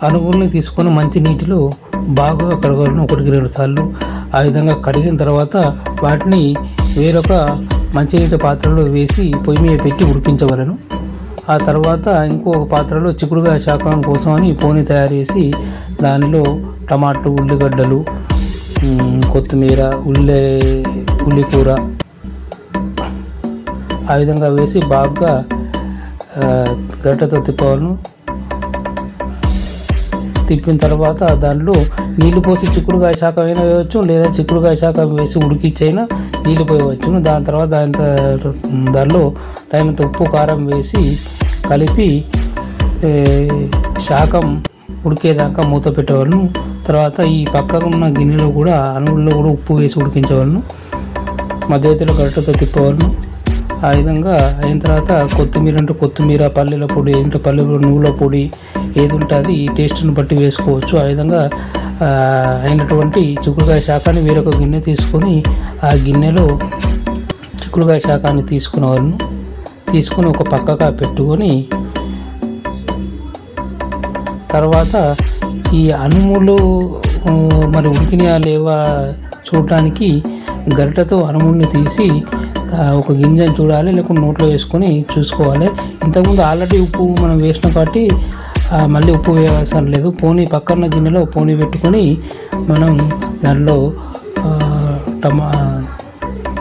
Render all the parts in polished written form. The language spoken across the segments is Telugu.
అనువుల్ని తీసుకొని మంచి నీటిలో బాగా కడగాలను 1-2 సార్లు. ఆ విధంగా కడిగిన తర్వాత వాటిని వేరొక మంచినీటి పాత్రలో వేసి పొయ్యి మీద పెట్టి ఉడికించవలను. ఆ తర్వాత ఇంకొక పాత్రలో చిక్కుడుకాయ శాకం కోసం అని పోనీ తయారు చేసి దానిలో టమాటాలు, ఉల్లిగడ్డలు, కొత్తిమీర, ఉల్లికూర ఆ విధంగా వేసి బాగా గరిటెతో తిప్పవలను. తిప్పిన తర్వాత దానిలో నీళ్లు పోసి చిక్కుడుకాయ శాఖ అయినా వేయవచ్చు, లేదా చిక్కుడుకాయ శాఖ వేసి ఉడికిచ్చైనా నీళ్ళు పోయవచ్చును. దాని తర్వాత దానిలో తగినంత ఉప్పు, కారం వేసి కలిపి శాకం ఉడికేదాకా మూత పెట్టేవాళ్ళను. తర్వాత ఈ పక్కన ఉన్న గిన్నెలో కూడా అనువుల్లో కూడా ఉప్పు వేసి ఉడికించేవాళ్ళను. మధ్యలో గరిటెతో తిప్పేవాళ్ళను. ఆ విధంగా అయిన తర్వాత కొత్తిమీర, పల్లీల పొడి నువ్వుల పొడి ఏది ఉంటుంది ఈ టేస్ట్ని బట్టి వేసుకోవచ్చు. ఆ విధంగా అయినటువంటి చిక్కుడుకాయ శాకాన్ని వేరొక గిన్నె తీసుకొని ఆ గిన్నెలో చిక్కుడుకాయ శాకాన్ని తీసుకుని ఒక పక్కగా పెట్టుకొని తర్వాత ఈ అనుములు మరి ఉడికినాయా లేవా చూడటానికి గరిటెతో అనుముల్ని తీసి ఒక గింజను చూడాలి, లేకుంటే నోట్లో వేసుకొని చూసుకోవాలి. ఇంతకుముందు ఆల్రెడీ ఉప్పు మనం వేసిన కాబట్టి మళ్ళీ ఉప్పు వేయాల్సిన లేదు. పోనీ పక్కన గిన్నెలో పోనీ పెట్టుకొని మనం దాంట్లో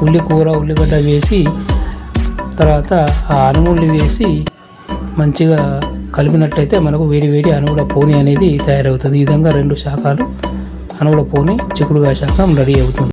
ఉల్లిగడ్డ వేసి తర్వాత ఆ అనుముల్ని వేసి మంచిగా కలిపినట్టయితే మనకు వేడి అనువుల పోనీ అనేది తయారవుతుంది. ఈ విధంగా 2 శాకాలు అనువుల పోనీ చిక్కుడుకాయ శాకం రెడీ అవుతుంది.